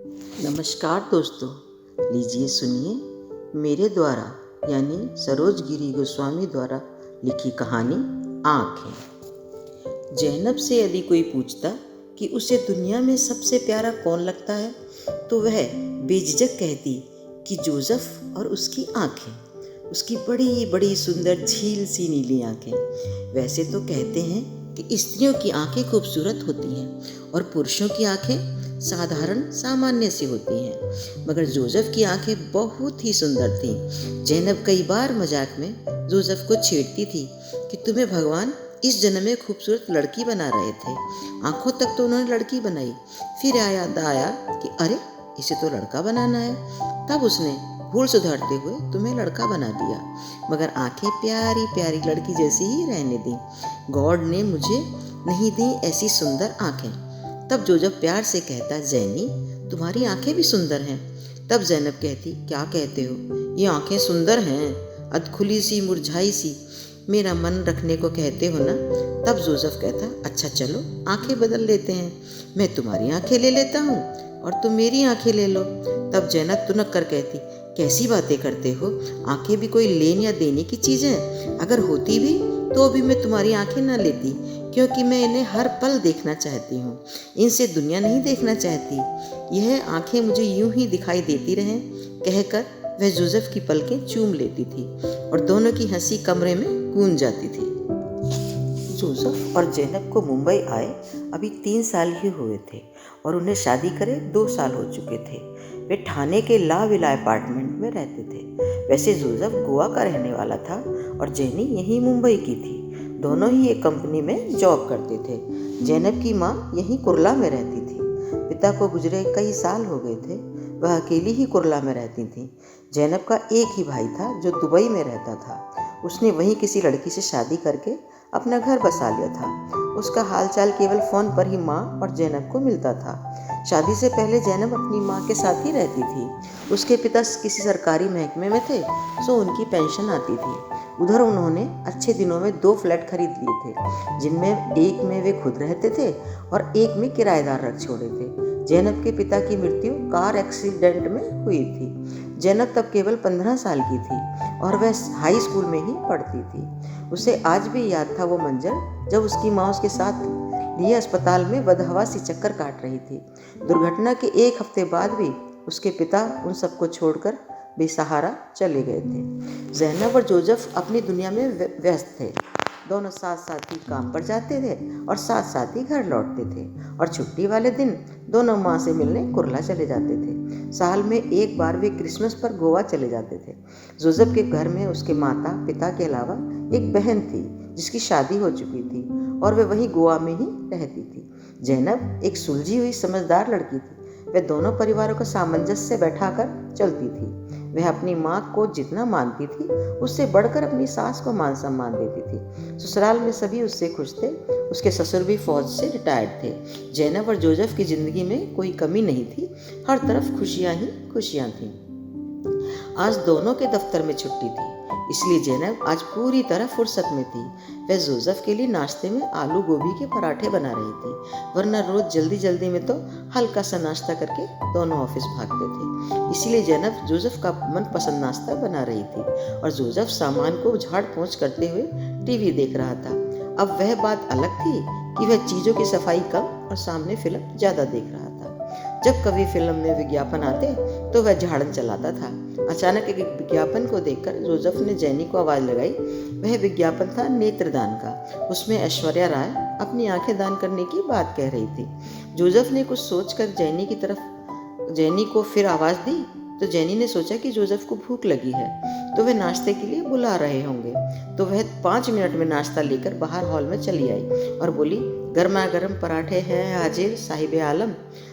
नमस्कार दोस्तों, लीजिए सुनिए मेरे द्वारा यानी सरोज गिरी गोस्वामी द्वारा लिखी कहानी आँखें। जैनब से यदि कोई पूछता कि उसे दुनिया में सबसे प्यारा कौन लगता है तो वह बेझिझक कहती कि जोसेफ और उसकी आँखें, उसकी बड़ी बड़ी सुंदर झील सी नीली आँखें। वैसे तो कहते हैं कि स्त्रियों की आँखें खूबसूरत होती हैं और पुरुषों की आँखें साधारण सामान्य सी होती हैं, मगर जोसेफ की आंखें बहुत ही सुंदर थीं। जैनब कई बार मजाक में जोसेफ को छेड़ती थी कि तुम्हें भगवान इस जन्म में खूबसूरत लड़की बना रहे थे। आंखों तक तो उन्होंने लड़की बनाई, फिर याद आया कि अरे इसे तो लड़का बनाना है, तब उसने भूल सुधारते हुए तुम्हें लड़का बना दिया, मगर आंखें प्यारी प्यारी लड़की जैसी ही रहने दी। गॉड ने मुझे नहीं दी ऐसी सुंदर आंखें। तब जोसेफ प्यार से कहता, जैनी तुम्हारी आंखें भी सुंदर हैं। तब जैनब कहती, क्या कहते हो, ये आंखें सुंदर हैं, अधखुली सी मुरझाई सी, मेरा मन रखने को कहते हो ना। तब जोसेफ कहता, अच्छा चलो आंखें बदल लेते हैं, मैं तुम्हारी आंखें ले लेता हूँ और तुम मेरी आंखें ले लो। तब जैनब तुनक कर कहती, कैसी बातें करते हो, आंखें भी कोई लेन या देने की चीज़ है, अगर होती भी तो भी मैं तुम्हारी आंखें ना लेती, क्योंकि मैं इन्हें हर पल देखना चाहती हूँ, इनसे दुनिया नहीं देखना चाहती। यह आंखें मुझे यूं ही दिखाई देती रहें, कहकर वह जोसेफ की पलकें चूम लेती थी और दोनों की हंसी कमरे में गूंज जाती थी। जोसेफ और जैनब को मुंबई आए अभी 3 साल ही हुए थे और उन्हें शादी करे 2 साल हो चुके थे। वे ठाणे के ला विला अपार्टमेंट में रहते थे। वैसे जोसेफ गोवा का रहने वाला था और जैनी यहीं मुंबई की थी। दोनों ही एक कंपनी में जॉब करते थे। जैनब की माँ यहीं कुर्ला में रहती थी। पिता को गुजरे कई साल हो गए थे, वह अकेली ही कुर्ला में रहती थी। जैनब का एक ही भाई था जो दुबई में रहता था। उसने वहीं किसी लड़की से शादी करके अपना घर बसा लिया था। उसका हालचाल केवल फ़ोन पर ही माँ और जैनब को मिलता था। शादी से पहले जैनब अपनी माँ के साथ ही रहती थी। उसके पिता किसी सरकारी महकमे में थे, सो उनकी पेंशन आती थी। उधर उन्होंने अच्छे दिनों में 2 फ्लैट खरीद लिए थे, जिनमें एक में वे खुद रहते थे और एक में किराएदार रख छोड़े थे। जैनब के पिता की मृत्यु कार एक्सीडेंट में हुई थी। जैनब तब केवल 15 साल की थी और वह हाई स्कूल में ही पढ़ती थी। उसे आज भी याद था वो मंजर जब उसकी माँ उसके साथ लिए अस्पताल में बदहवासी चक्कर काट रही थी। दुर्घटना के 1 हफ्ते बाद भी उसके पिता उन सबको छोड़कर बेसहारा चले गए थे। जैनब और जोसेफ अपनी दुनिया में व्यस्त थे। दोनों साथ साथ ही काम पर जाते थे और साथ साथ ही घर लौटते थे और छुट्टी वाले दिन दोनों माँ से मिलने कुर्ला चले जाते थे। साल में एक बार वे क्रिसमस पर गोवा चले जाते थे। जोसेफ के घर में उसके माता पिता के अलावा एक बहन थी जिसकी शादी हो चुकी थी और वे वहीं गोवा में ही रहती थी। जैनब एक सुलझी हुई समझदार लड़की थी। वह दोनों परिवारों को सामंजस्य बैठाकर चलती थी। वह अपनी माँ को जितना मानती थी उससे बढ़कर अपनी सास को मान सम्मान देती थी। ससुराल में सभी उससे खुश थे। उसके ससुर भी फौज से रिटायर्ड थे। जैनब और जोसेफ की जिंदगी में कोई कमी नहीं थी, हर तरफ खुशियाँ ही खुशियाँ थीं। आज दोनों के दफ्तर में छुट्टी थी, इसलिए जैनब आज पूरी तरह फुर्सत में थी। वह जोसेफ के लिए नाश्ते में आलू गोभी के पराठे बना रही थी, वरना रोज जल्दी जल्दी में तो हल्का सा नाश्ता करके दोनों ऑफिस भागते थे। इसीलिए जैनब जोसेफ का मनपसंद नाश्ता बना रही थी और जोसेफ सामान को झाड़ पोंछ करते हुए टीवी देख रहा था। अब वह बात अलग थी कि वह चीज़ों की सफाई कम और सामने फिल्म ज़्यादा देख रहा था। जब कभी फिल्म में विज्ञापन आते तो वह झाड़न चलाता था। अचानक एक विज्ञापन को देखकर जोसेफ ने जैनी को आवाज़ लगाई। वह विज्ञापन था नेत्रदान का। उसमें ऐश्वर्या राय अपनी आंखें दान करने की बात कह रही थी। जोसेफ ने कुछ सोचकर जैनी को फिर आवाज़ दी तो जैनी ने सोचा कि जोसेफ को भूख लगी है तो वह नाश्ते के लिए बुला रहे होंगे, तो वह 5 मिनट में नाश्ता लेकर बाहर हॉल में चली आई और बोली, गर्मा गर्म पराठे हैं हाजिर साहिब आलम।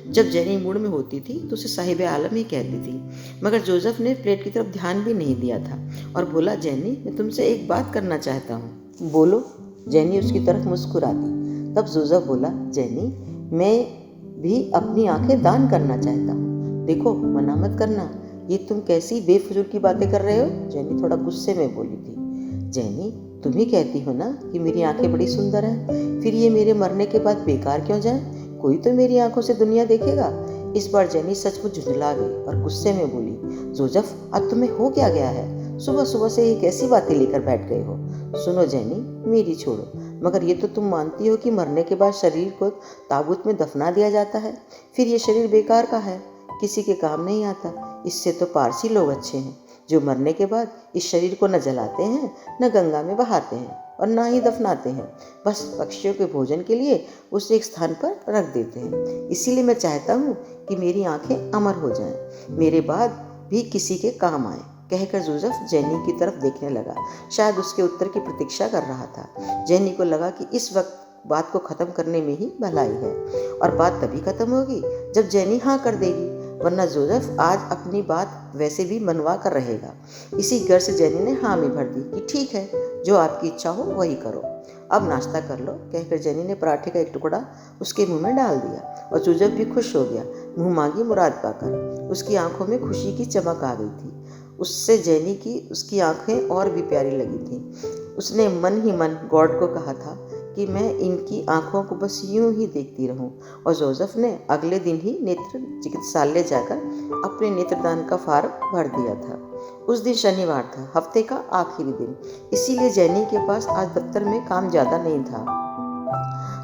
जब जैनी मूड में होती थी तो उसे साहिब आलम ही कहती थी, मगर जोसेफ ने प्लेट की तरफ ध्यान भी नहीं दिया था और बोला, जैनी मैं तुमसे एक बात करना चाहता हूँ। बोलो। जैनी उसकी तरफ मुस्कुराती। तब जोसेफ बोला, जैनी मैं भी अपनी आंखें दान करना चाहता हूँ, देखो मना मत करना। ये तुम कैसी बेफजूल की बातें कर रहे हो? जैनी थोड़ा गुस्से में बोली थी। जैनी तुम ही कहती हो ना कि मेरी आंखें बड़ी सुंदर हैं, फिर ये मेरे मरने के बाद बेकार क्यों जाए? कोई तो मेरी आंखों से दुनिया देखेगा। इस बार जेनी सचमुच झुंझला गई और गुस्से में बोली, जोसेफ, आज तुम्हें हो क्या गया है? सुबह सुबह से ये कैसी बातें लेकर बैठ गए हो? सुनो जेनी, मेरी छोड़ो, मगर ये तो तुम मानती हो कि मरने के बाद शरीर को ताबूत में दफना दिया जाता है। फिर ये शरीर बेकार का है, किसी के काम नहीं आता। इससे तो पारसी लोग अच्छे हैं, जो मरने के बाद इस शरीर को न जलाते हैं, न गंगा में बहाते हैं और ना ही दफनाते हैं। बस पक्षियों के भोजन के लिए उसे एक स्थान पर रख देते हैं। इसीलिए मैं चाहता हूँ कि मेरी आंखें अमर हो जाएं, मेरे बाद भी किसी के काम आए। कहकर जोसेफ जेनी की तरफ देखने लगा, शायद उसके उत्तर की प्रतीक्षा कर रहा था। जेनी को लगा कि इस वक्त बात को ख़त्म करने में ही भलाई है, और बात तभी ख़त्म होगी जब जेनी हाँ कर देगी, वरना जोसेफ आज अपनी बात वैसे भी मनवा कर रहेगा। इसी घर से जेनी ने हाँ में भर दी कि ठीक है, जो आपकी इच्छा हो वही करो, अब नाश्ता कर लो। कहकर जेनी ने पराठे का एक टुकड़ा उसके मुंह में डाल दिया और जोसेफ भी खुश हो गया, मुंह मांगी मुराद पाकर। उसकी आंखों में खुशी की चमक आ गई थी। उससे जेनी की उसकी आंखें और भी प्यारी लगी थीं। उसने मन ही मन गॉड को कहा था कि मैं इनकी आंखों को बस यूं ही देखती रहूं, और जोसेफ ने अगले दिन ही नेत्र चिकित्सालय जाकर अपने नेत्रदान का फॉर्म भर दिया था। उस दिन शनिवार था, हफ्ते का आखिरी दिन, इसीलिए जेनी के पास आज दफ्तर में काम ज़्यादा नहीं था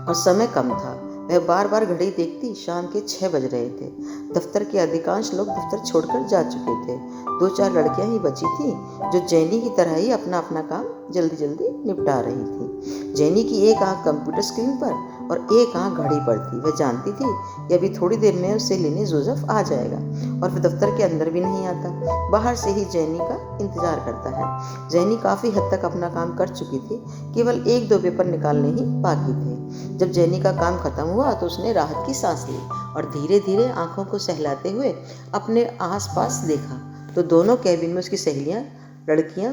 और समय कम था। वह बार बार घड़ी देखती, शाम के 6 बज रहे थे। दफ्तर के अधिकांश लोग दफ्तर छोड़कर जा चुके थे। 2-4 लड़कियां ही बची थीं, जो जेनी की तरह ही अपना अपना काम जल्दी जल्दी निपटा रही थी। जेनी की एक आंख कंप्यूटर स्क्रीन पर और एक आंख घड़ी पर थी। वह जानती थी कि अभी थोड़ी देर में उसे लेने जोसेफ आ जाएगा और फिर दफ्तर के अंदर भी नहीं आता, बाहर से ही जेनी का इंतजार करता है। जेनी काफ़ी हद तक अपना काम कर चुकी थी, केवल 1-2 पेपर निकालने ही बाकी थे। जब जेनी का काम खत्म हुआ तो उसने राहत की सांस ली और धीरे धीरे आंखों को सहलाते हुए अपने आसपास देखा तो दोनों कैबिन में उसकी सहेलियां लड़कियां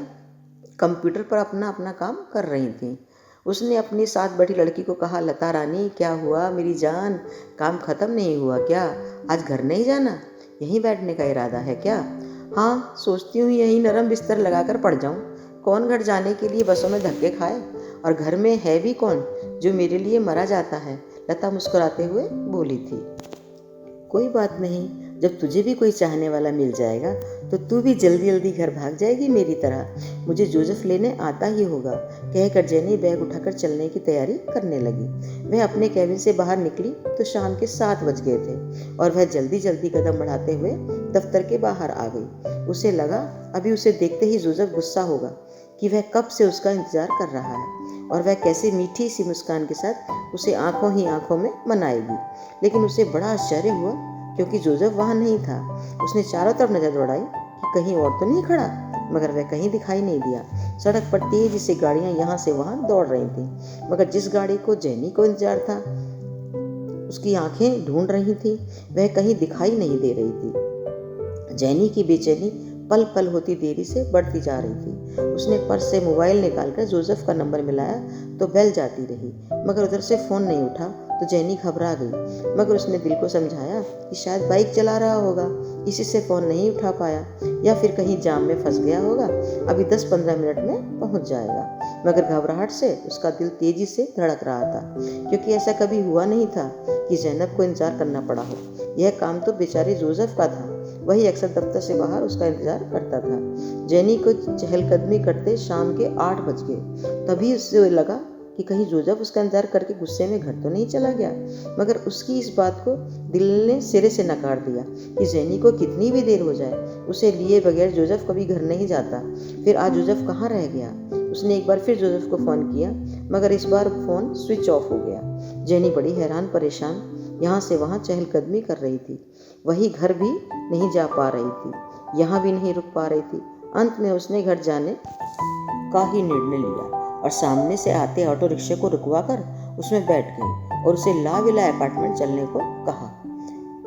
कंप्यूटर पर अपना अपना काम कर रही थीं। उसने अपनी साथ बैठी लड़की को कहा, लता रानी, क्या हुआ मेरी जान? काम खत्म नहीं हुआ क्या? आज घर नहीं जाना? यहीं बैठने का इरादा है क्या? हाँ, सोचती हूँ यहीं नरम बिस्तर लगाकर पड़ जाऊँ। कौन घर जाने के लिए बसों में धक्के खाए, और घर में है भी कौन जो मेरे लिए मरा जाता है? लता मुस्कुराते हुए बोली थी। कोई बात नहीं, जब तुझे भी कोई चाहने वाला मिल जाएगा तो तू भी जल्दी जल्दी घर भाग जाएगी मेरी तरह। मुझे जोसेफ लेने आता ही होगा। कहकर जेनी बैग उठाकर चलने की तैयारी करने लगी। वह अपने कैबिन से बाहर निकली तो शाम के 7 बज गए थे और वह जल्दी जल्दी कदम बढ़ाते हुए दफ्तर के बाहर आ गई। उसे लगा अभी उसे देखते ही जोसेफ गुस्सा होगा कि वह कब से उसका इंतजार कर रहा है और वह कैसे मीठी सी मुस्कान के साथ उसे आंखों ही आंखों में मनाएगी। लेकिन उसे बड़ा आश्चर्य हुआ क्योंकि जोसेफ वहाँ नहीं था। उसने चारों तरफ नजर दौड़ाई कि कहीं और तो नहीं खड़ा, मगर वह कहीं दिखाई नहीं दिया। सड़क पर तेजी से गाड़ियां यहाँ से वहाँ दौड़ रही थीं, मगर जिस गाड़ी को जेनी को इंतजार था उसकी आंखें ढूंढ रही थी, वह कहीं दिखाई नहीं दे रही थी। जेनी की बेचैनी पल पल होती देरी से बढ़ती जा रही थी। उसने पर्स से मोबाइल निकालकर जोसेफ का नंबर मिलाया तो बेल जाती रही, मगर उधर से फ़ोन नहीं उठा तो जेनी घबरा गई। मगर उसने दिल को समझाया कि शायद बाइक चला रहा होगा, इसी से फ़ोन नहीं उठा पाया, या फिर कहीं जाम में फंस गया होगा, अभी 10-15 मिनट में पहुंच जाएगा। मगर घबराहट से उसका दिल तेजी से धड़क रहा था, क्योंकि ऐसा कभी हुआ नहीं था कि ज़ैनब को इंतजार करना पड़ा हो। यह काम तो बेचारे जोसेफ का था, वही अक्सर दफ्तर से बाहर उसका इंतजार करता था। जेनी को चहलकदमी करते शाम के 8 बज गए। तभी उससे लगा कि कहीं जोसेफ उसका इंतजार करके गुस्से में घर तो नहीं चला गया, मगर उसकी इस बात को दिल ने सिरे से नकार दिया कि जेनी को कितनी भी देर हो जाए, उसे लिए बगैर जोसेफ कभी घर नहीं जाता। फिर आज जोसेफ कहाँ रह गया? उसने एक बार फिर जोसेफ को फ़ोन किया, मगर इस बार फ़ोन स्विच ऑफ हो गया। जेनी बड़ी हैरान परेशान यहाँ से वहाँ चहलकदमी कर रही थी। वही घर भी नहीं जा पा रही थी, यहाँ भी नहीं रुक पा रही थी। अंत में उसने घर जाने का ही निर्णय लिया और सामने से आते ऑटो रिक्शे को रुकवाकर उसमें बैठ गई और उसे लाविला अपार्टमेंट चलने को कहा।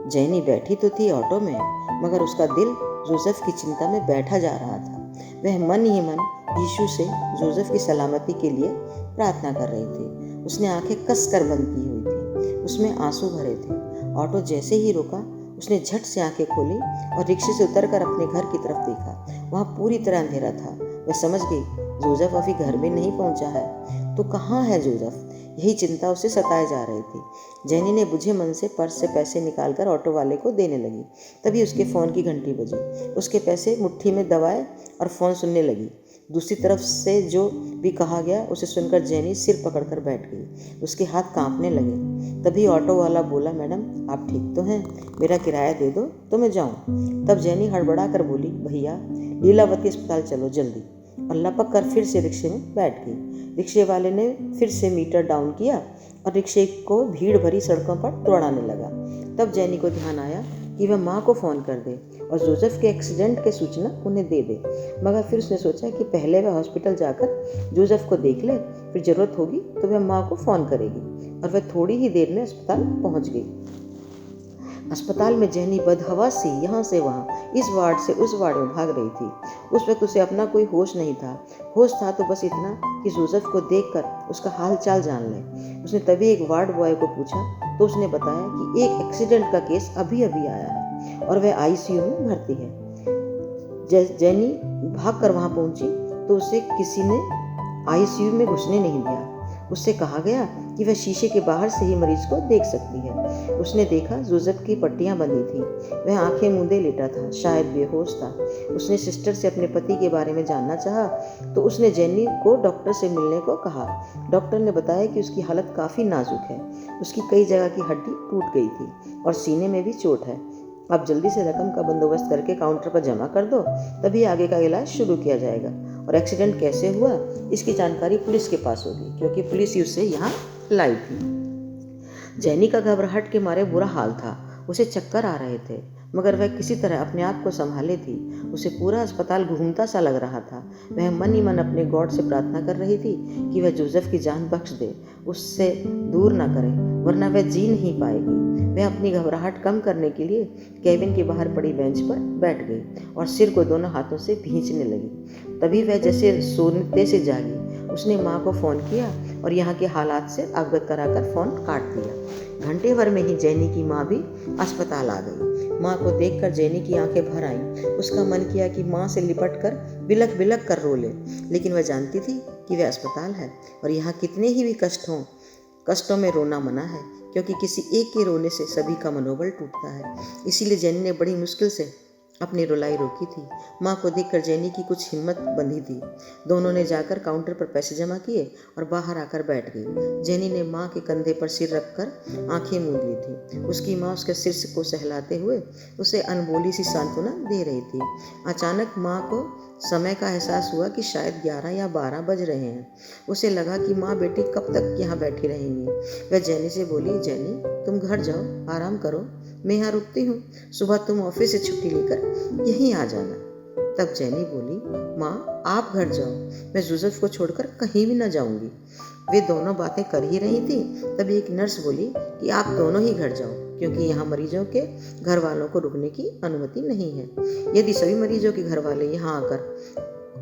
जेनी बैठी तो थी ऑटो में, मगर उसका दिल जोसेफ की चिंता में बैठा जा रहा था। वह मन ही मन यीशु से जोसेफ की सलामती के लिए प्रार्थना कर रही थी। उसने आंखें कसकर बंद की हुई थी, उसमें आंसू भरे थे। ऑटो जैसे ही रुका उसने झट से आंखें खोली और रिक्शे से उतरकर अपने घर की तरफ देखा। वहाँ पूरी तरह अंधेरा था। वह समझ गई जोसेफ अभी घर में नहीं पहुँचा है। तो कहाँ है जोसेफ? यही चिंता उसे सताए जा रही थी। जेनी ने बुझे मन से पर्स से पैसे निकालकर ऑटो वाले को देने लगी। तभी उसके फ़ोन की घंटी बजी। उसके पैसे मुट्ठी में दबाए और फ़ोन सुनने लगी। दूसरी तरफ से जो भी कहा गया उसे सुनकर जेनी सिर पकड़कर बैठ गई। उसके हाथ कांपने लगे। तभी ऑटो वाला बोला, मैडम आप ठीक तो हैं? मेरा किराया दे दो तो मैं जाऊं। तब जेनी हड़बड़ा कर बोली, भैया लीलावती अस्पताल चलो जल्दी। और लपक कर फिर से रिक्शे में बैठ गई। रिक्शे वाले ने फिर से मीटर डाउन किया और रिक्शे को भीड़ भरी सड़कों पर दौड़ाने लगा। तब जेनी को ध्यान आया कि वह माँ को फ़ोन कर दे और जोसेफ के एक्सीडेंट की सूचना उन्हें दे दे। मगर फिर उसने सोचा कि पहले वह हॉस्पिटल जाकर जोसेफ को देख ले, फिर ज़रूरत होगी तो वह माँ को फ़ोन करेगी। और वह थोड़ी ही देर में अस्पताल पहुँच गई। अस्पताल में जेनी बदहवास सी यहाँ से वहाँ, इस वार्ड से उस वार्ड में भाग रही थी। उस वक्त उसे अपना कोई होश नहीं था। होश था तो बस इतना कि जोसेफ को देखकर उसका हाल चाल जान ले। उसने तभी एक वार्ड बॉय को पूछा तो उसने बताया कि एक एक्सीडेंट का केस अभी अभी आया है और वह आईसीयू में भर्ती है। जेनी भाग कर वहाँ पहुँची तो उसे किसी ने आईसीयू में घुसने नहीं दिया। उससे कहा गया कि वह शीशे के बाहर से ही मरीज को देख सकती है। उसने देखा जोसेफ की पट्टियां बंधी थी। वह आंखें मूंदे लेटा था, शायद बेहोश था। उसने सिस्टर से अपने पति के बारे में जानना चाहा तो उसने जेनी को डॉक्टर से मिलने को कहा। डॉक्टर ने बताया कि उसकी हालत काफ़ी नाजुक है। उसकी कई जगह की हड्डी टूट गई थी और सीने में भी चोट है। आप जल्दी से रकम का बंदोबस्त करके काउंटर पर जमा कर दो, तभी आगे का इलाज शुरू किया जाएगा। और एक्सीडेंट कैसे हुआ इसकी जानकारी पुलिस के पास होगी, क्योंकि पुलिस ही उसे यहाँ लाई थी। जेनी का घबराहट के मारे बुरा हाल था। उसे चक्कर आ रहे थे, मगर वह किसी तरह अपने आप को संभाले थी। उसे पूरा अस्पताल घूमता सा लग रहा था। वह मन ही मन अपने गॉड से प्रार्थना कर रही थी कि वह जोसेफ की जान बख्श दे, उससे दूर ना करे, वरना वह जी नहीं पाएगी। वह अपनी घबराहट कम करने के लिए केबिन के बाहर पड़ी बेंच पर बैठ गई और सिर को दोनों हाथों से भींचने लगी। तभी वह जैसे सोते से जागी। उसने माँ को फ़ोन किया और यहाँ के हालात से अवगत कराकर फ़ोन काट दिया। घंटे भर में ही जेनी की माँ भी अस्पताल आ गई। माँ को देखकर जेनी की आंखें भर आईं। उसका मन किया कि माँ से लिपट कर बिलख बिलख कर रो ले, लेकिन वह जानती थी कि वह अस्पताल है और यहाँ कितने ही भी कष्ट हों, कष्टों में रोना मना है, क्योंकि किसी एक के रोने से सभी का मनोबल टूटता है। इसीलिए जेनी ने बड़ी मुश्किल से अपनी रुलाई रोकी थी। माँ को देखकर जेनी की कुछ हिम्मत बंधी थी। दोनों ने जाकर काउंटर पर पैसे जमा किए और बाहर आकर बैठ गई। जेनी ने माँ के कंधे पर सिर रखकर आंखें मूंद ली थी। उसकी माँ उसके सिर को सहलाते हुए उसे अनबोली सी सांत्वना दे रही थी। अचानक माँ को समय का एहसास हुआ कि शायद 11 या 12 बज रहे हैं। उसे लगा कि माँ बेटी कब तक यहाँ बैठी रहेंगी। वह जेनी से बोली, जेनी तुम घर जाओ, आराम करो, मैं यहाँ रुकती हूँ। सुबह तुम ऑफिस से छुट्टी लेकर यहीं आ जाना। तब जेनी बोली, माँ आप घर जाओ, मैं जोसेफ को छोड़कर कहीं भी न जाऊँगी। वे दोनों बातें कर ही रही थी, तभी एक नर्स बोली कि आप दोनों ही घर जाओ, क्योंकि यहाँ मरीजों के घर वालों को रुकने की अनुमति नहीं है। यदि सभी मरीजों के घर वाले यहाँ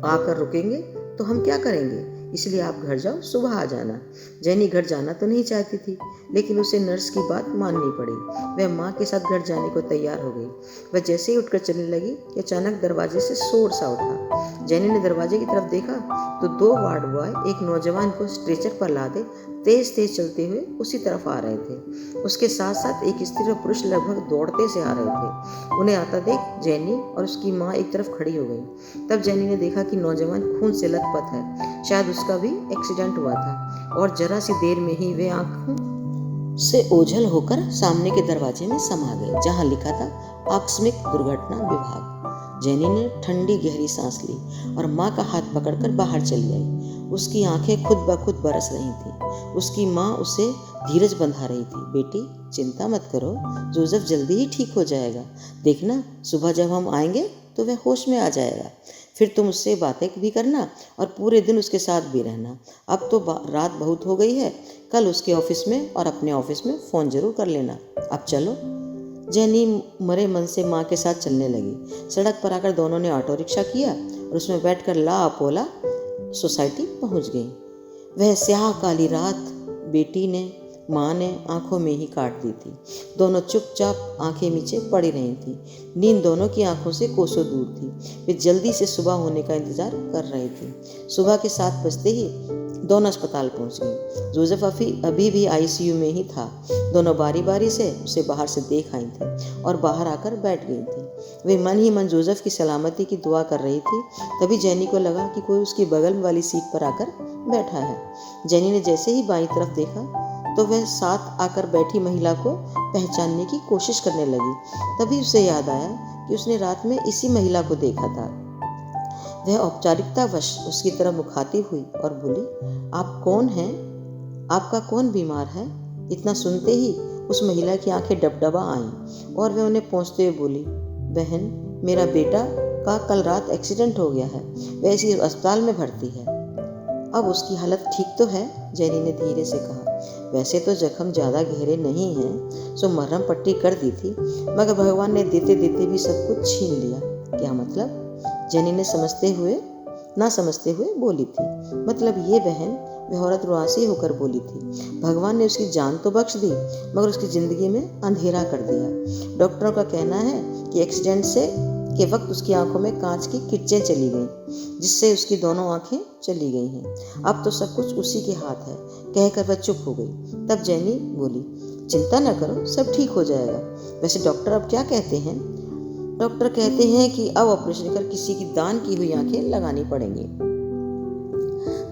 आकर रुकेंगे तो हम क्या करेंगे? इसलिए आप घर जाओ, सुबह आ जाना। जेनी घर जाना तो नहीं चाहती थी, लेकिन उसे नर्स की बात माननी पड़ी। वह माँ के साथ घर जाने को तैयार हो गई। वह जैसे ही उठकर चलने लगी कि अचानक दरवाजे से शोर सा उठा। जेनी ने दरवाजे की तरफ देखा तो 2 वार्ड बॉय एक नौजवान को स्ट्रेचर पर लादे तेज तेज चलते हुए उसी तरफ आ रहे थे। उसके साथ साथ एक स्त्री और पुरुष लगभग दौड़ते से आ रहे थे। उन्हें आता देख जेनी और उसकी माँ एक तरफ खड़ी हो गई। तब जेनी ने देखा कि नौजवान खून से लथपथ है, शायद उसका भी एक्सीडेंट हुआ था, और जरा सी देर में ही वे आंखों से ओझल होकर सामने के दरवाजे में समा गए, जहां लिखा था आकस्मिक दुर्घटना विभाग। जेनी ने ठंडी गहरी सांस ली और माँ का हाथ पकड़कर बाहर चली आई। उसकी आंखें खुद ब खुद बरस रही थीं। उसकी माँ उसे धीरज बंधा रही थी। बेटी चिंता मत करो, जोसेफ जल्दी ही ठीक हो जाएगा। देखना, सुबह जब हम आएंगे तो वह होश में आ जाएगा। फिर तुम उससे बातें भी करना और पूरे दिन उसके साथ भी रहना। अब तो रात बहुत हो गई है, कल उसके ऑफिस में और अपने ऑफिस में फ़ोन जरूर कर लेना। अब चलो। जेनी मरे मन से माँ के साथ चलने लगी। सड़क पर आकर दोनों ने ऑटो रिक्शा किया और उसमें बैठकर ला अपोला सोसाइटी पहुँच गई। वह स्याह काली रात बेटी ने माँ ने आंखों में ही काट दी थी। दोनों चुपचाप आंखें मीचे पड़ी रही थी। नींद दोनों की आंखों से कोसों दूर थी। वे जल्दी से सुबह होने का इंतजार कर रही थी। सुबह के 7 बजते ही दोनों अस्पताल पहुंच गई। जोसेफ अभी भी आईसीयू में ही था। दोनों बारी बारी से उसे बाहर से देख आई थी और बाहर आकर बैठ गई थी। वे मन ही मन जोसेफ की सलामती की दुआ कर रही थी। तभी जेनी को लगा कि कोई उसकी बगल वाली सीट पर आकर बैठा है। जेनी ने जैसे ही बाईं तरफ देखा तो वह साथ आकर बैठी महिला को पहचानने की कोशिश करने लगी। तभी उसे याद आया कि उसने रात में इसी महिला को देखा था। वह औपचारिकतावश उसकी तरफ मुखातिब हुई और बोली, आप कौन हैं? आपका कौन बीमार है? इतना सुनते ही उस महिला की आंखें डबडबा आईं और वह उन्हें पहुंचते हुए बोली, बहन, मेरा बेटा का कल रात एक्सीडेंट हो गया है। वह इसी अस्पताल में भर्ती है। अब उसकी हालत ठीक तो है? जेनी ने धीरे से कहा। वैसे तो जख्म ज़्यादा गहरे नहीं हैं, सो मरहम पट्टी कर दी थी, मगर भगवान ने देते देते भी सब कुछ छीन लिया। क्या मतलब? जेनी ने ना समझते हुए बोली थी। मतलब ये बहन, वह औरत रुआसी होकर बोली थी, भगवान ने उसकी जान तो बख्श दी, मगर उसकी ज़िंदगी में अंधेरा कर दिया। डॉक्टरों का कहना है कि एक्सीडेंट के वक्त उसकी आंखों में कांच की किच्चें चली गईं, जिससे उसकी दोनों आंखें चली गई हैं। अब तो सब कुछ उसी के हाथ है, कहकर वह चुप हो गई। तब जेनी बोली, चिंता न करो, सब ठीक हो जाएगा। वैसे डॉक्टर अब क्या कहते हैं? डॉक्टर कहते हैं कि अब ऑपरेशन कर किसी की दान की हुई आंखें लगानी पड़ेंगी।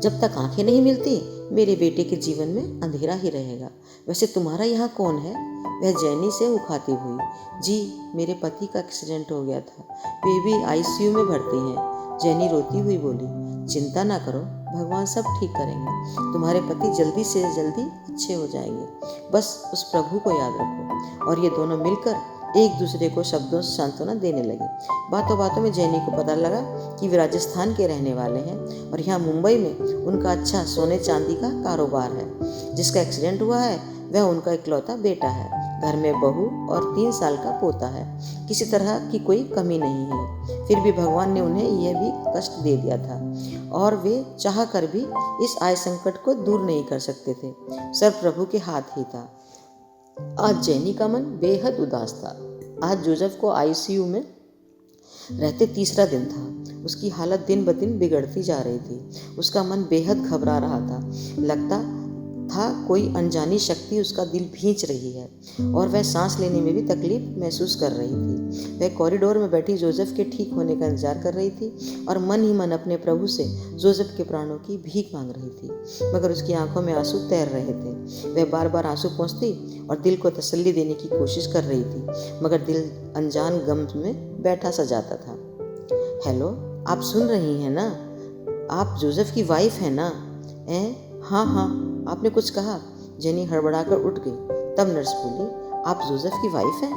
जब तक आंखें नहीं मिलती, मेरे बेटे के जीवन में अंधेरा ही रहेगा। वैसे तुम्हारा यहाँ कौन है? वह जेनी से मुखातिब हुई। जी, मेरे पति का एक्सीडेंट हो गया था, वे भी आईसीयू में भर्ती हैं। जेनी रोती हुई बोली, चिंता ना करो, भगवान सब ठीक करेंगे। तुम्हारे पति जल्दी से जल्दी अच्छे हो जाएंगे। बस उस प्रभु को याद रखो। और ये दोनों मिलकर एक दूसरे को शब्दों से सांत्वना देने लगे। बातों बातों में जेनी को पता लगा कि वे राजस्थान के रहने वाले हैं और यहाँ मुंबई में उनका अच्छा सोने चांदी का कारोबार है। जिसका एक्सीडेंट हुआ है वह उनका इकलौता बेटा है। घर में बहू और 3 साल का पोता है। किसी तरह की कोई कमी नहीं है। फिर भी भगवान ने उन्हें यह भी कष्ट दे दिया था और वे चाह कर भी इस आय संकट को दूर नहीं कर सकते थे। सब प्रभु के हाथ ही था। आज जेनी का मन बेहद उदास था। आज जोसेफ को आईसीयू में रहते 3रा दिन था। उसकी हालत दिन ब दिन बिगड़ती जा रही थी। उसका मन बेहद घबरा रहा था। लगता था कोई अनजानी शक्ति उसका दिल भींच रही है और वह सांस लेने में भी तकलीफ महसूस कर रही थी। वह कॉरिडोर में बैठी जोसेफ के ठीक होने का इंतजार कर रही थी और मन ही मन अपने प्रभु से जोसेफ के प्राणों की भीख मांग रही थी, मगर उसकी आंखों में आंसू तैर रहे थे। वह बार बार आंसू पोंछती और दिल को तसल्ली देने की कोशिश कर रही थी, मगर दिल अनजान गम में बैठा सा जाता था। हेलो, आप सुन रही हैं ना? आप जोसेफ की वाइफ है ना? हाँ हाँ, आपने कुछ कहा? जेनी हड़बड़ाकर उठ गई। तब नर्स बोली, आप जोसेफ की वाइफ हैं?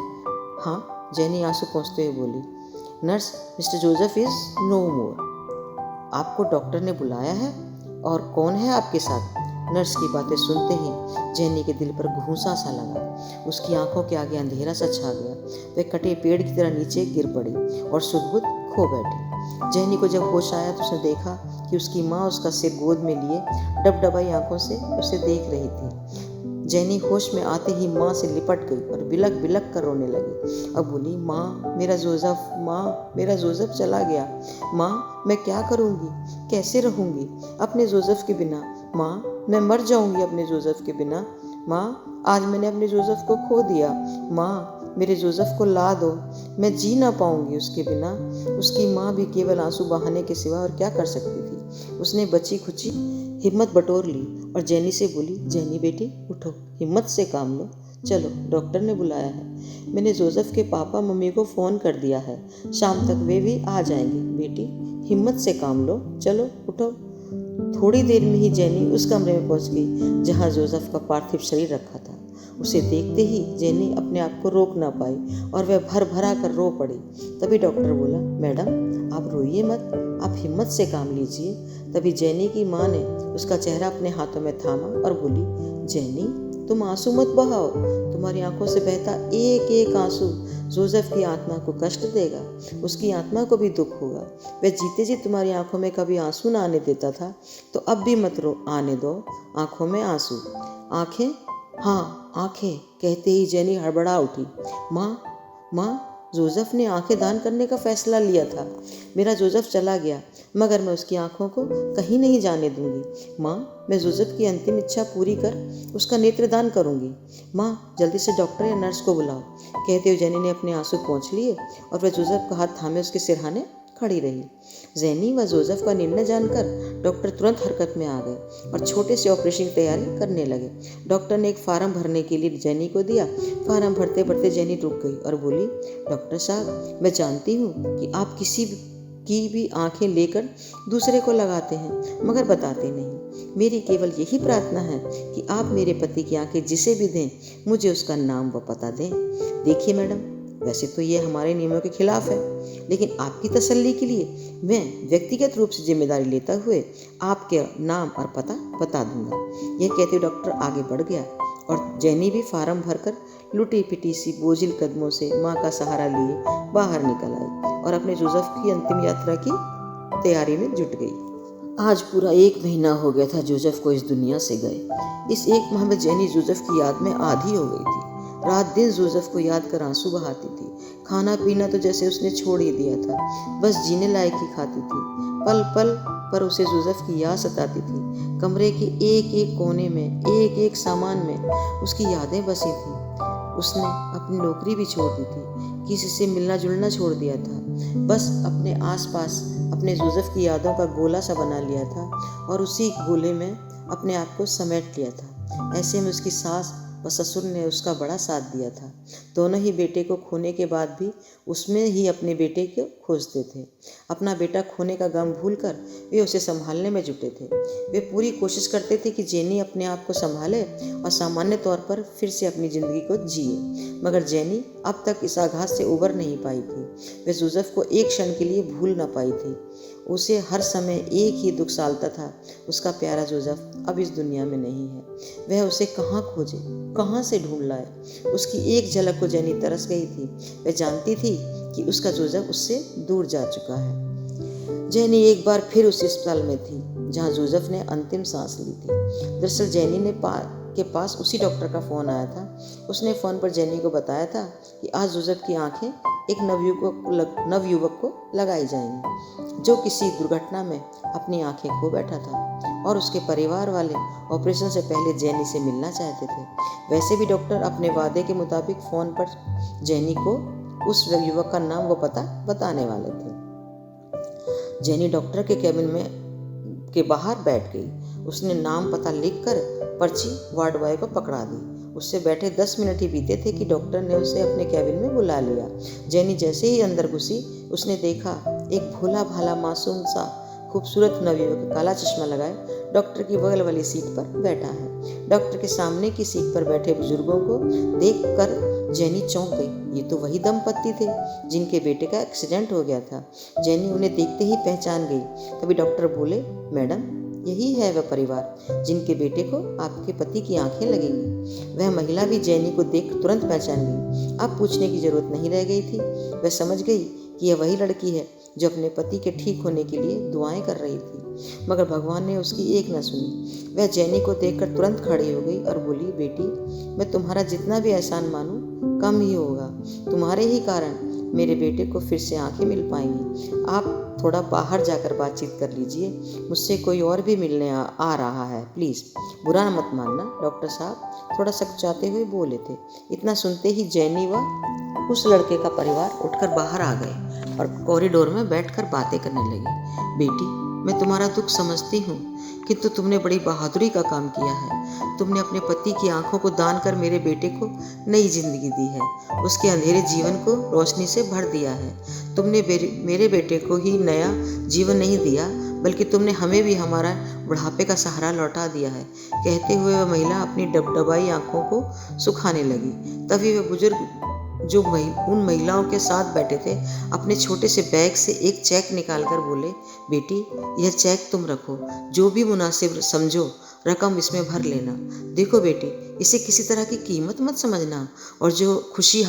हाँ, जेनी आंसू पोंछते हुए बोली। Nurse, mister Joseph is no more. आपको डॉक्टर ने बुलाया है? और कौन है आपके साथ? नर्स की बातें सुनते ही जेनी के दिल पर घूंसा सा लगा। उसकी आंखों के आगे अंधेरा सा छा गया। वह कटे पेड़ की तरह नीचे गिर पड़ी और सुध-बुध खो बैठी। जेनी को जब होश आया तो उसने देखा कि उसकी माँ उसका सिर गोद में लिए डबडबाई आंखों से उसे देख रही थी। जेनी होश में आते ही माँ से लिपट गई और बिलक बिलक कर रोने लगी। अब बोली, माँ, मेरा जोसेफ, माँ, मेरा जोसेफ चला गया। माँ, मैं क्या करूँगी? कैसे रहूँगी अपने जोसेफ के बिना? माँ, मैं मर जाऊँगी अपने जोसेफ के बिना। माँ, आज मैंने अपने जोसेफ को खो दिया। माँ, मेरे जोसेफ को ला दो, मैं जी ना पाऊंगी उसके बिना। उसकी माँ भी केवल आंसू बहाने के सिवा और क्या कर सकती थी। उसने बची खुची हिम्मत बटोर ली और जेनी से बोली, जेनी बेटी, उठो, हिम्मत से काम लो। चलो, डॉक्टर ने बुलाया है। मैंने जोसेफ के पापा मम्मी को फ़ोन कर दिया है, शाम तक वे भी आ जाएंगे। बेटी, हिम्मत से काम लो, चलो, उठो। थोड़ी देर में ही जेनी उस कमरे में पहुंच गई जहां जोसेफ का पार्थिव शरीर रखा था। उसे देखते ही जेनी अपने आप को रोक ना पाई और वह भर भरा कर रो पड़ी। तभी डॉक्टर बोला, मैडम, आप रोइए मत, आप हिम्मत से काम लीजिए। तभी जेनी की माँ ने उसका चेहरा अपने हाथों में थामा और बोली, जेनी, तुम आंसू मत बहाओ। तुम्हारी आंखों से बहता एक एक आंसू जोसेफ की आत्मा को कष्ट देगा, उसकी आत्मा को भी दुख होगा। वह जीते जी तुम्हारी आंखों में कभी आंसू ना आने देता था, तो अब भी मत रो, आने दो आंखों में आंसू। आंखें हाँ, आंखें, कहते ही जेनी हड़बड़ा उठी। माँ, माँ, जोसेफ ने आंखें दान करने का फैसला लिया था। मेरा जोसेफ चला गया, मगर मैं उसकी आंखों को कहीं नहीं जाने दूंगी। माँ, मैं जोसेफ की अंतिम इच्छा पूरी कर उसका नेत्रदान करूंगी। माँ, जल्दी से डॉक्टर या नर्स को बुलाओ। कहते हुए जेनी ने अपने आंसू पोंछ लिए और वह जोसेफ का हाथ थामे उसके सिरहाने खड़ी रही। जेनी व जोसेफ का निर्णय जानकर डॉक्टर तुरंत हरकत में आ गए और छोटे से ऑपरेशन की तैयारी करने लगे। डॉक्टर ने एक फार्म भरने के लिए जेनी को दिया। फार्म भरते भरते जेनी रुक गई और बोली, डॉक्टर साहब, मैं जानती हूँ कि आप किसी की भी आंखें लेकर दूसरे को लगाते हैं, मगर बताते नहीं। मेरी केवल यही प्रार्थना है कि आप मेरे पति की आंखें जिसे भी दें, मुझे उसका नाम व पता दें। देखिए मैडम, वैसे तो ये हमारे नियमों के खिलाफ है, लेकिन आपकी तसल्ली के लिए मैं व्यक्तिगत रूप से जिम्मेदारी लेते हुए आपके नाम और पता बता दूंगा। यह कहते हुए डॉक्टर आगे बढ़ गया और जेनी भी फार्म भरकर लुटी पिटी सी बोझिल कदमों से माँ का सहारा लिए बाहर निकल आई और अपने जोसेफ की अंतिम यात्रा की तैयारी में जुट गई। आज पूरा 1 महीना हो गया था जोसेफ को इस दुनिया से गए। इस 1 माह में जेनी जोसेफ की याद में आधी हो गई थी। रात दिन जोसेफ को याद कर आंसू बहाती थी। खाना पीना तो जैसे उसने छोड़ ही दिया था, बस जीने लायक ही खाती थी। पल पल पर उसे जोसेफ की याद सताती थी। कमरे के एक एक कोने में, एक एक सामान में उसकी यादें बसी थी। उसने अपनी नौकरी भी छोड़ दी थी, किसी से मिलना जुलना छोड़ दिया था, बस अपने आसपास अपने जोसेफ की यादों का गोला सा बना लिया था और उसी गोले में अपने आप को समेट लिया था। ऐसे में उसकी सास व ससुर ने उसका बड़ा साथ दिया था। दोनों ही बेटे को खोने के बाद भी उसमें ही अपने बेटे को खोजते थे। अपना बेटा खोने का गम भूलकर वे उसे संभालने में जुटे थे। वे पूरी कोशिश करते थे कि जेनी अपने आप को संभाले और सामान्य तौर पर फिर से अपनी ज़िंदगी को जिए, मगर जेनी अब तक इस आघात से उबर नहीं पाई थी। वे जोसेफ को एक क्षण के लिए भूल ना पाई थी। उसे हर समय एक ही दुख सालता था, उसका प्यारा जोसेफ अब इस दुनिया में नहीं है। वह उसे कहाँ खोजे, कहाँ से ढूंढ लाए। उसकी एक झलक को जेनी तरस गई थी। वह जानती थी कि उसका जोसेफ उससे दूर जा चुका है। जेनी एक बार फिर उस अस्पताल में थी जहाँ जोसेफ ने अंतिम सांस ली थी। दरअसल जेनी के पास उसी डॉक्टर का फ़ोन आया था। उसने फ़ोन पर जेनी को बताया था कि आज जोसेफ की आंखें एक नवयुवक को लगाई जाएंगी, जो किसी दुर्घटना में अपनी आंखें खो बैठा था और उसके परिवार वाले ऑपरेशन से पहले जेनी से मिलना चाहते थे। वैसे भी डॉक्टर अपने वादे के मुताबिक फ़ोन पर जेनी को उस युवक का नाम व पता बताने वाले थे। जेनी डॉक्टर के कैबिन में के बाहर बैठ गई। उसने नाम पता लिखकर पर्ची वार्ड बॉय को पकड़ा दी। उससे बैठे 10 मिनट ही बीते थे कि डॉक्टर ने उसे अपने कैबिन में बुला लिया। जेनी जैसे ही अंदर घुसी, उसने देखा एक भोला भाला मासूम सा खूबसूरत नवयुवक काला चश्मा लगाए डॉक्टर की बगल वाली सीट पर बैठा है। डॉक्टर के सामने की सीट पर बैठे बुजुर्गों को देखकर जेनी चौंक गई। ये तो वही दंपत्ति थे जिनके बेटे का एक्सीडेंट हो गया था। जेनी उन्हें देखते ही पहचान गई। तभी डॉक्टर बोले, मैडम, यही है वह परिवार जिनके बेटे को आपके पति की आंखें लगेंगी। वह महिला भी जेनी को देख तुरंत पहचान गई। अब पूछने की जरूरत नहीं रह गई थी। वह समझ गई कि यह वही लड़की है जो अपने पति के ठीक होने के लिए दुआएं कर रही थी, मगर भगवान ने उसकी एक न सुनी। वह जेनी को देखकर तुरंत खड़ी हो गई और बोली, बेटी, मैं तुम्हारा जितना भी एहसान मानूं कम ही होगा। तुम्हारे ही कारण मेरे बेटे को फिर से आंखें मिल पाएंगी। आप थोड़ा बाहर जाकर बातचीत कर लीजिए, मुझसे कोई और भी मिलने आ रहा है, प्लीज़ बुरा मत मानना। डॉक्टर साहब थोड़ा सकुचाते हुए बोले थे। इतना सुनते ही जेनी व उस लड़के का परिवार उठकर बाहर आ गए और कॉरिडोर में बैठकर बातें करने लगे। बेटी, मैं तुम्हारा दुख समझती हूँ, किंतु तुमने बड़ी बहादुरी का काम किया है। तुमने अपने पति की आंखों को दान कर मेरे बेटे को नई जिंदगी दी है, उसके अंधेरे जीवन को रोशनी से भर दिया है। तुमने मेरे बेटे को ही नया जीवन नहीं दिया, बल्कि तुमने हमें भी हमारा बुढ़ापे का सहारा लौटा दिया है। कहते हुए वह महिला अपनी डबडबाई आंखों को सुखाने लगी। तभी वह बुजुर्ग उन महिलाओं के साथ बैठे थे अपने छोटे से बैग से एक चेक निकालकर बोले, बेटी यह चेक तुम रखो, जो भी मुनासिब समझो रकम इसमें भर लेना। देखो बेटी, इसे किसी तरह की कीमत मत समझना, और जो खुशी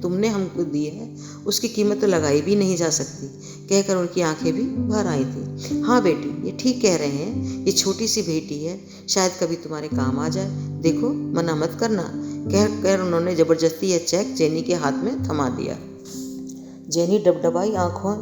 तुमने हमको दी है उसकी कीमत तो लगाई भी नहीं जा सकती। कहकर उनकी आंखें भी भर आई थी। हाँ बेटी, ये ठीक कह रहे हैं, ये छोटी सी बेटी है, शायद कभी तुम्हारे काम आ जाए। देखो, मना मत करना। कहकर उन्होंने जबरदस्ती यह चेक जेनी के हाथ में थमा दिया। जेनी डबडबाई आंखों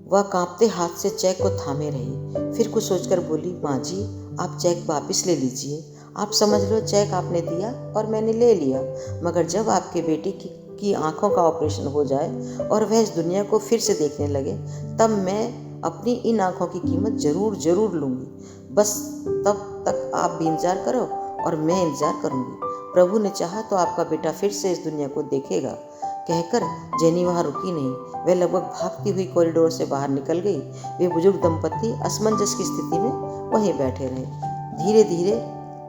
वह कांपते हाथ से चेक को थामे रही। फिर कुछ सोचकर बोली, माँ जी आप चेक वापस ले लीजिए। आप समझ लो चेक आपने दिया और मैंने ले लिया, मगर जब आपके बेटे की आंखों का ऑपरेशन हो जाए और वह इस दुनिया को फिर से देखने लगे, तब मैं अपनी इन आंखों की कीमत जरूर लूँगी। बस तब तक आप भी इंतजार करो और मैं इंतजार करूँगी। प्रभु ने चाहा तो आपका बेटा फिर से इस दुनिया को देखेगा। कहकर जेनी वहाँ रुकी नहीं, वह लगभग भागती हुई कॉरिडोर से बाहर निकल गई। वे बुजुर्ग दंपत्ति असमंजस की स्थिति में वहीं बैठे रहे। धीरे धीरे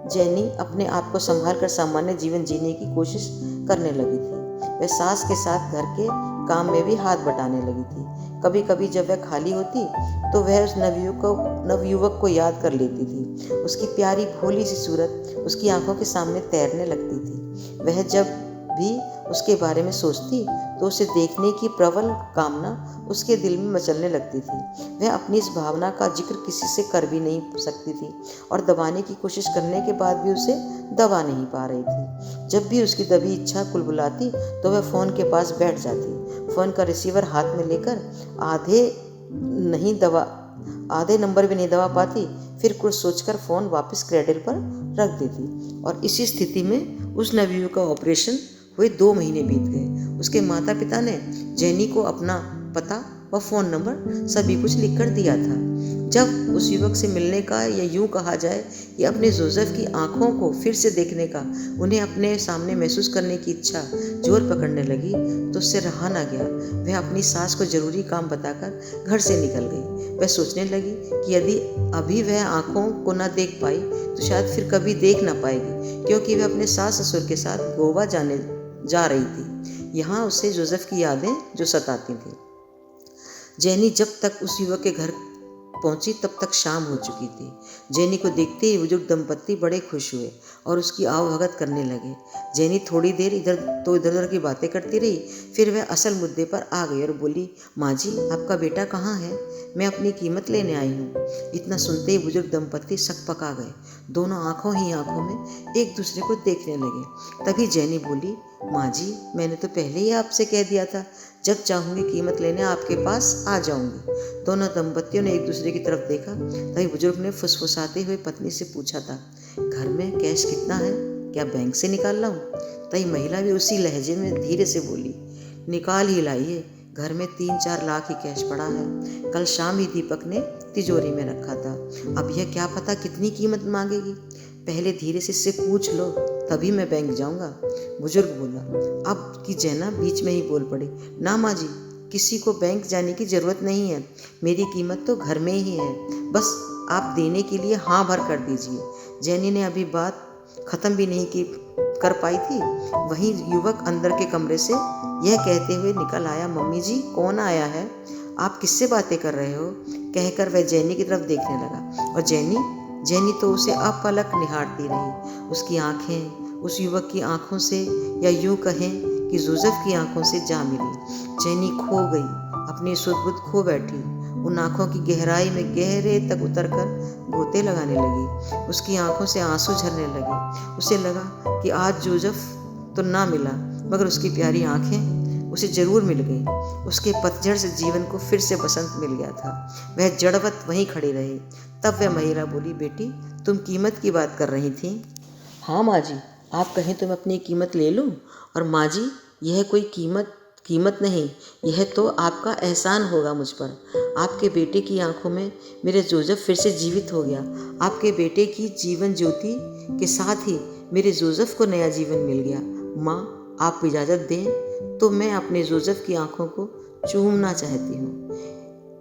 जेनी अपने आप को संभाल कर सामान्य जीवन जीने की कोशिश करने लगी थी। वह सास के साथ घर के काम में भी हाथ बटाने लगी थी। कभी कभी जब वह खाली होती तो वह उस नवयुवक को याद कर लेती थी। उसकी प्यारी भोली सी सूरत उसकी आंखों के सामने तैरने लगती थी। वह जब भी उसके बारे में सोचती तो उसे देखने की प्रबल कामना उसके दिल में मचलने लगती थी। वह अपनी इस भावना का जिक्र किसी से कर भी नहीं सकती थी और दबाने की कोशिश करने के बाद भी उसे दबा नहीं पा रही थी। जब भी उसकी दबी इच्छा कुलबुलाती तो वह फ़ोन के पास बैठ जाती। फ़ोन का रिसीवर हाथ में लेकर आधे नंबर भी नहीं दबा पाती, फिर कुछ सोचकर फ़ोन वापस क्रेडल पर रख देती। और इसी स्थिति में उस नवयुवक का ऑपरेशन हुए 2 महीने बीत गए। उसके माता पिता ने जेनी को अपना पता व फ़ोन नंबर सभी कुछ लिखकर दिया था। जब उस युवक से मिलने का, या यूँ कहा जाए कि अपने जोसेफ की आंखों को फिर से देखने का, उन्हें अपने सामने महसूस करने की इच्छा जोर पकड़ने लगी तो उससे रहा ना गया। वह अपनी सास को जरूरी काम बताकर घर से निकल गई। वह सोचने लगी कि यदि अभी वह आंखों को न देख पाई तो शायद फिर कभी देख ना पाएगी, क्योंकि वह अपने सास ससुर के साथ गोवा जा रही थी। यहाँ उसे जोसेफ की यादें जो सताती थी। जेनी जब तक उस युवक के घर पहुंची तब तक शाम हो चुकी थी। जेनी को देखते ही बुजुर्ग दंपत्ति बड़े खुश हुए और उसकी आवभगत करने लगे। जेनी थोड़ी देर इधर उधर की बातें करती रही, फिर वह असल मुद्दे पर आ गई और बोली, माँ जी आपका बेटा कहाँ है? मैं अपनी कीमत लेने आई हूँ। इतना सुनते ही बुजुर्ग दंपत्ति सकपका गए। दोनों आंखों में एक दूसरे को देखने लगे। तभी जेनी बोली, माँ जी मैंने तो पहले ही आपसे कह दिया था, जब चाहूँगी कीमत लेने आपके पास आ जाऊँगी। दोनों दंपत्तियों ने एक दूसरे की तरफ देखा। तभी बुजुर्ग ने फुसफुसाते हुए पत्नी से पूछा था, घर में कैश कितना है? क्या बैंक से निकाल लाऊं? तभी महिला भी उसी लहजे में धीरे से बोली, निकाल ही लाइए, घर में 3-4 लाख ही कैश पड़ा है। कल शाम ही दीपक ने तिजोरी में रखा था। अब यह क्या पता कितनी कीमत मांगेगी। पहले धीरे से इससे पूछ लो, तभी मैं बैंक जाऊंगा। बुजुर्ग बोला। अब की जैना बीच में ही बोल पड़ी, ना माँ जी, किसी को बैंक जाने की ज़रूरत नहीं है। मेरी कीमत तो घर में ही है, बस आप देने के लिए हाँ भर कर दीजिए। जैनी ने अभी बात ख़त्म भी नहीं कर पाई थी, वहीं युवक अंदर के कमरे से यह कहते हुए निकल आया, मम्मी जी कौन आया है? आप किससे बातें कर रहे हो? कहकर वह जैनी की तरफ देखने लगा और जैनी तो उसे अपलक निहारती रही। उसकी आंखें उस युवक की आंखों से, या यूं कहें कि जोसेफ की आंखों से जा मिली। जैनी खो गई, अपनी सुध-बुध खो बैठी। उन आंखों की गहराई में गहरे तक उतरकर गोते लगाने लगी। उसकी आंखों से आंसू झरने लगे। उसे लगा कि आज जोसेफ तो ना मिला, मगर उसकी प्यारी आंखें उसे जरूर मिल गई। उसके पतझड़ से जीवन को फिर से बसंत मिल गया था। वह जड़वत वहीं खड़ी रही। तब वह महिला बोली, बेटी तुम कीमत की बात कर रही थी? हाँ माँ जी, आप कहें तो मैं अपनी कीमत ले लूँ? और माँ जी यह कोई कीमत नहीं, यह तो आपका एहसान होगा मुझ पर। आपके बेटे की आंखों में मेरे जोसेफ फिर से जीवित हो गया। आपके बेटे की जीवन ज्योति के साथ ही मेरे जोसेफ को नया जीवन मिल गया। माँ आप इजाज़त दें तो मैं अपने जोसेफ की आंखों को चूमना चाहती हूँ।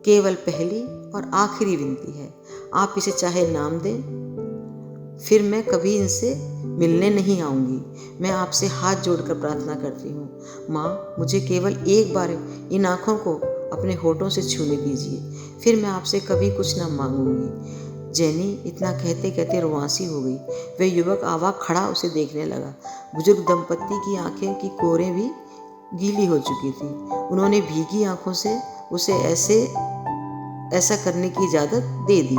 केवल पहली और आखिरी विनती है, आप इसे चाहे नाम दें फिर मैं कभी इनसे मिलने नहीं आऊँगी। मैं आपसे हाथ जोड़कर प्रार्थना करती हूँ माँ, मुझे केवल एक बार इन आँखों को अपने होठों से छूने दीजिए, फिर मैं आपसे कभी कुछ ना मांगूंगी। जेनी इतना कहते कहते रुआंसी हो गई। वह युवक आवाक खड़ा उसे देखने लगा। बुजुर्ग दंपत्ति की आंखें की कोरें भी गीली हो चुकी थी। उन्होंने भीगी आंखों से उसे ऐसा करने की इजाज़त दे दी।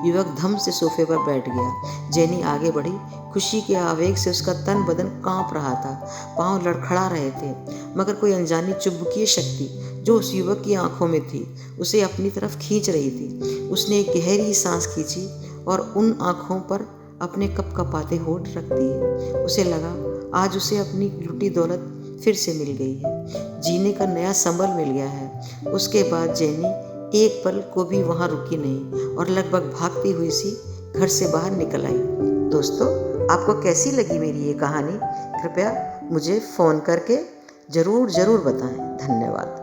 युवक धम से सोफे पर बैठ गया। जेनी आगे बढ़ी। खुशी के आवेग से उसका तन बदन कांप रहा था, पांव लड़खड़ा रहे थे, मगर कोई अनजानी चुंबकीय शक्ति जो उस युवक की आंखों में थी उसे अपनी तरफ खींच रही थी। उसने एक गहरी सांस खींची और उन आंखों पर अपने कपकपाते होठ रख दिए। उसे लगा आज उसे अपनी लुटी दौलत फिर से मिल गई है, जीने का नया संबल मिल गया है। उसके बाद जेनी एक पल को भी वहाँ रुकी नहीं और लगभग भागती हुई सी घर से बाहर निकल आई। दोस्तों, आपको कैसी लगी मेरी ये कहानी? कृपया मुझे फ़ोन करके ज़रूर बताएं। धन्यवाद।